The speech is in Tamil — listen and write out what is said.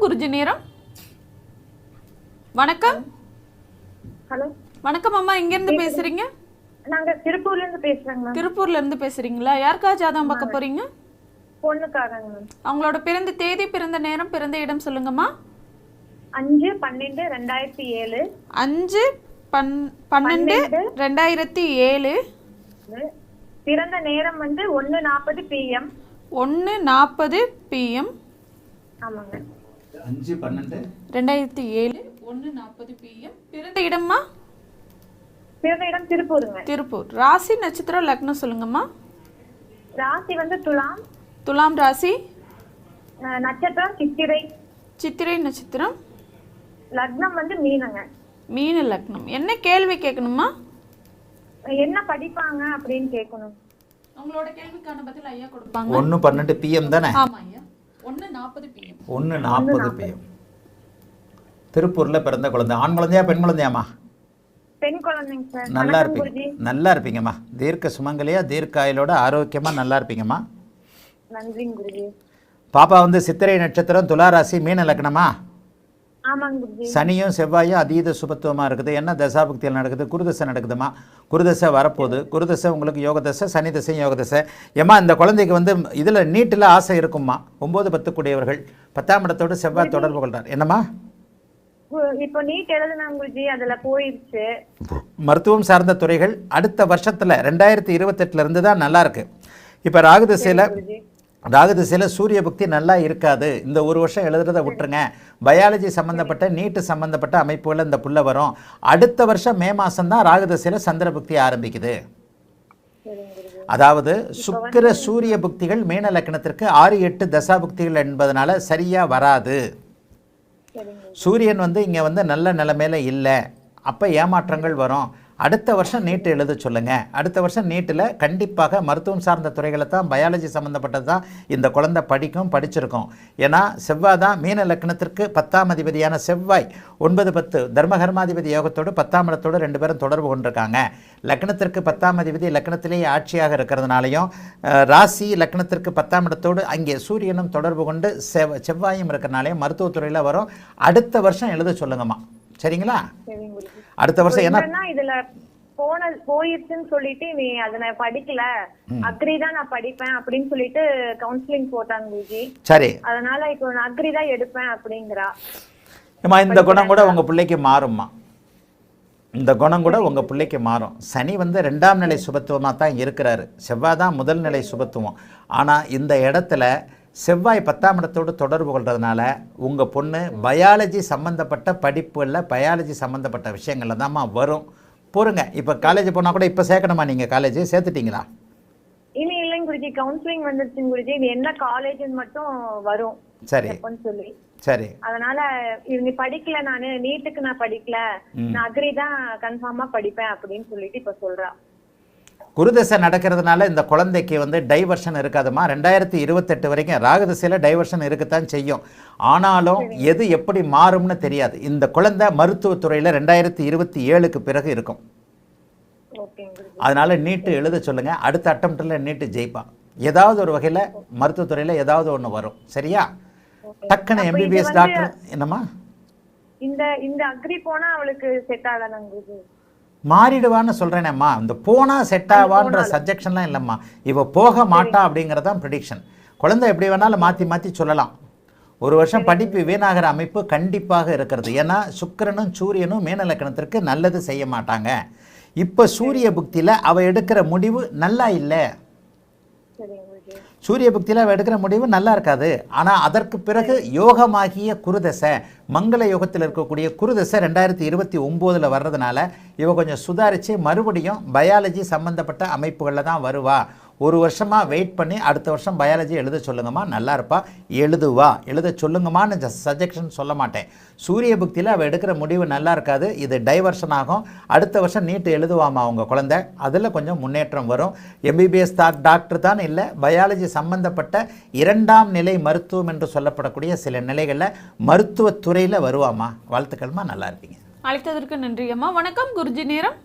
குருஜி நேரம். வணக்கம். ஹலோ வணக்கம் அம்மா, எங்க இருந்து பேசுறீங்க? நாங்க திருப்பூர்ல இருந்து பேசுறேங்க மேம். திருப்பூர்ல இருந்து பேசுறீங்களா? யாருக்கா ஜாதகம் பார்க்க போறீங்க? பொண்ணுக்காகங்க மேம். அவங்களோட பிறந்த தேதி, பிறந்த நேரம், பிறந்த இடம் சொல்லுங்கம்மா. 5/12/2007. 5/12/2007. பிறந்த நேரம் 1:40 PM. 1:40 PM. ஆமாங்க. 5/12/2007 1:40 PM. பிறந்த இடம்மா? பிறந்த இடம் திருப்பூருங்க. திருப்பூர். ராசி, நட்சத்திரம், லக்னம் சொல்லுங்கம்மா. ராசி துலாம். துலாம் ராசி. நட்சத்திரம் சித்திரை. சித்திரை நட்சத்திரம். லக்னம் மீனங்க. மீன லக்னம். என்ன கேள்வி கேட்கணுமா? என்ன படிப்பாங்க அப்படின்னு கேட்கணும். உங்களோட கேள்விக்கான பதில் ஐயா கொடுப்பாங்க. 1:12 PM தானே? ஆமா ஐயா. 1:40 PM. 1:40 PM. திருப்பூர்ல பிறந்த குழந்தை. ஆண் குழந்தையா பெண் குழந்தையாமா? பெண் குழந்தைங்க சார். நல்லா இருப்பீங்க, நல்லா இருப்பீங்கம்மா. தீர்க்க சுமங்கலியா, தீர்க்காயலோட ஆரோக்கியமா நல்லா இருப்பீங்கம்மா. நன்றிங்க குருஜி. பாப்பா சித்திரை நட்சத்திரம், துலா ராசி, மீன லக்னமா? ஆமாங்க குருஜி. சனியும் செவ்வாயும் அதீத சுபத்துவமாக இருக்குது. என்ன தசாபக்தியில் நடக்குது? குருதசை நடக்குதுமா. குருதசை வரப்போகுது. குருதசை உங்களுக்கு யோக தசை, சனி தசை யோக தசை. ஏம்மா இந்த குழந்தைக்கு இதில் நீட்டில் ஆசை இருக்குமா? 9-10 கூடியவர்கள் 10ஆம் இடத்தோடு செவ்வாய் தொடர்பு கொள்றார். என்னம்மா? இப்போ நீட் எழுதுனாங்க குருஜி, அதுல போயிடுச்சு. மருத்துவம் சார்ந்த துறைகள் அடுத்த வருஷத்தில் 2028 இருந்து தான் நல்லா இருக்கு. இப்போ ராகுதிசையில் சூரிய புக்தி நல்லா இருக்காது. இந்த ஒரு வருஷம் எழுதுறதை விட்டுருங்க. பயாலஜி சம்மந்தப்பட்ட நீட்டு சம்மந்தப்பட்ட அமைப்புகள் இந்த புள்ள வரும். அடுத்த வருஷம் மே மாதம் தான் ராகுதிசையில் சந்திர புக்தி ஆரம்பிக்குது. அதாவது சுக்கிர சூரிய புக்திகள் மீன லக்னத்திற்கு 6-8 தசா புக்திகள் என்பதனால சரியாக வராது. சூரியன் இங்கே நல்ல நிலைமையில இல்லை. அப்போ ஏமாற்றங்கள் வரும். அடுத்த வருஷம் நீட்டு எழுத சொல்லுங்கள். அடுத்த வருஷம் நீட்டில் கண்டிப்பாக மருத்துவம் சார்ந்த துறைகளை தான், பயாலஜி சம்மந்தப்பட்டது தான் இந்த குழந்தை படிச்சிருக்கோம். ஏன்னா செவ்வாய் தான் மீன லக்னத்திற்கு 10ஆம் அதிபதியான செவ்வாய் 9-10 தர்மகர்மாதிபதி யோகத்தோடு 10ஆம் இடத்தோடு 2 பேரும் தொடர்பு கொண்டிருக்காங்க. லக்னத்திற்கு 10ஆம் அதிபதி லக்னத்திலேயே ஆட்சியாக இருக்கிறதுனாலையும், ராசி லக்னத்திற்கு 10ஆம் இடத்தோடு அங்கே சூரியனும் தொடர்பு கொண்டு செவ்வாயும் இருக்கிறனாலையும் மருத்துவத்துறையில் வரும். அடுத்த வருஷம் எழுத சொல்லுங்கம்மா. சரிங்களா? அடுத்த வருஷம் என்ன இதுல போயிருச்சுன்னு சொல்லிட்டு நீ அதனை படிக்கல, அக்ரி தான் நான் படிப்பேன் அப்படின்னு சொல்லிட்டு கவுன்சிலிங் போட்டாங்க குருஜி. சரி, அதனால இப்போ நான் அக்ரி தான் எடுப்பேன் அப்படிங்கிறா. இந்த குணம் கூட உங்க பிள்ளைக்கு மாறும்மா. இந்த குணம் கூட உங்க பிள்ளைக்கு மாறும். சனி 2ஆம் நிலை சுபத்துவமாக தான் இருக்கிறாரு. செவ்வாய் தான் முதல் நிலை சுபத்துவம். ஆனால் இந்த இடத்துல செவ்வாய் 10ஆம் இடத்தோடு தொடர்பு கொள்றதுனால உங்கள் பொண்ணு பயாலஜி சம்மந்தப்பட்ட படிப்புகளில், பயாலஜி சம்மந்தப்பட்ட விஷயங்களில் தான்மா வரும். போருங்க. இப்போ காலேஜ் போனால் கூட இப்போ சேர்க்கணுமா? நீங்கள் காலேஜ் சேர்த்துட்டீங்களா? இனி இல்லைங்க குருஜி, கவுன்சிலிங் வந்துருச்சுங்க குருஜி. இது என்ன காலேஜ்னு மட்டும் வரும். சரி சொல்லி சரி. அதனால நீ படிக்கல, நானு நீட்டுக்கு நான் படிக்கல, நான் அக்ரி தான் கன்ஃபார்மா படிப்பேன் அப்படின்னு சொல்லிட்டு இப்ப சொல்றா. குருதசை நடக்கிறதுனால இந்த குழந்தைக்கு டைவர்ஷன் இருக்காதுமா. 2028 வரைக்கும் ராகுதசையில் டைவர்ஷன் இருக்கத்தான் செய்யும். ஆனாலும் எது எப்படி மாறும்னு தெரியாது. இந்த குழந்தை மருத்துவத்துறையில் 2027க்கு பிறகு இருக்கும். அதனால நீட்டு எழுத சொல்லுங்க. அடுத்த அட்டம்ப்டில் நீட்டு ஜெயிப்பா. ஏதாவது ஒரு வகையில் மருத்துவத்துறையில் ஏதாவது ஒன்று வரும். சரியா? டக்குன்னு MBBS டாக்டர். என்னம்மா? இந்த அக்ரி போனா அவளுக்கு செட் ஆகாதாங்க. மாறிடுவான்னு சொல்கிறேனேம்மா. இந்த போனால் செட் ஆவான்ற சஜெக்ஷன்லாம் இல்லைம்மா. இவ போக மாட்டா அப்படிங்கிறதான் ப்ரிடிக்ஷன். குழந்தை எப்படி வேணாலும் மாற்றி சொல்லலாம். ஒரு வருஷம் படிப்பு வீணாகிற அமைப்பு கண்டிப்பாக இருக்கிறது. ஏன்னா சுக்கிரனும் சூரியனும் மீன லக்னத்திற்கு நல்லது செய்ய மாட்டாங்க. இப்போ சூரிய புக்தியில் அவள் எடுக்கிற முடிவு நல்லா இல்லை. சூரிய புக்தியில் அவள் எடுக்கிற முடிவு நல்லா இருக்காது. ஆனால் அதற்கு பிறகு யோகமாகிய குருதசை, மங்கள யோகத்தில் இருக்கக்கூடிய குருதசை 2029 வர்றதுனால இவ கொஞ்சம் சுதாரித்து மறுபடியும் பயாலஜி சம்மந்தப்பட்ட அமைப்புகளில் தான் வருவா. ஒரு வருஷமாக வெயிட் பண்ணி அடுத்த வருஷம் பயாலஜி எழுத சொல்லுங்கம்மா. நல்லா இருப்பா. எழுத சொல்லுங்கம்மான்னு சஜெக்ஷன் சொல்ல மாட்டேன். சூரிய புக்தியில் அவள் எடுக்கிற முடிவு நல்லா இருக்காது. இது டைவர்ஷன் ஆகும். அடுத்த வருஷம் நீட்டு எழுதுவாமா அவங்க குழந்தை. அதில் கொஞ்சம் முன்னேற்றம் வரும். MBBS டாக்டர் தான் இல்லை, பயாலஜி சம்பந்தப்பட்ட 2ஆம் நிலை மருத்துவம் என்று சொல்லப்படக்கூடிய சில நிலைகளில் மருத்துவத்துறையில் வருவாமா. வாழ்த்துக்கள்மா. நல்லா இருப்பீங்க. அழைத்ததற்கு நன்றி அம்மா. வணக்கம் குருஜி நேரம்.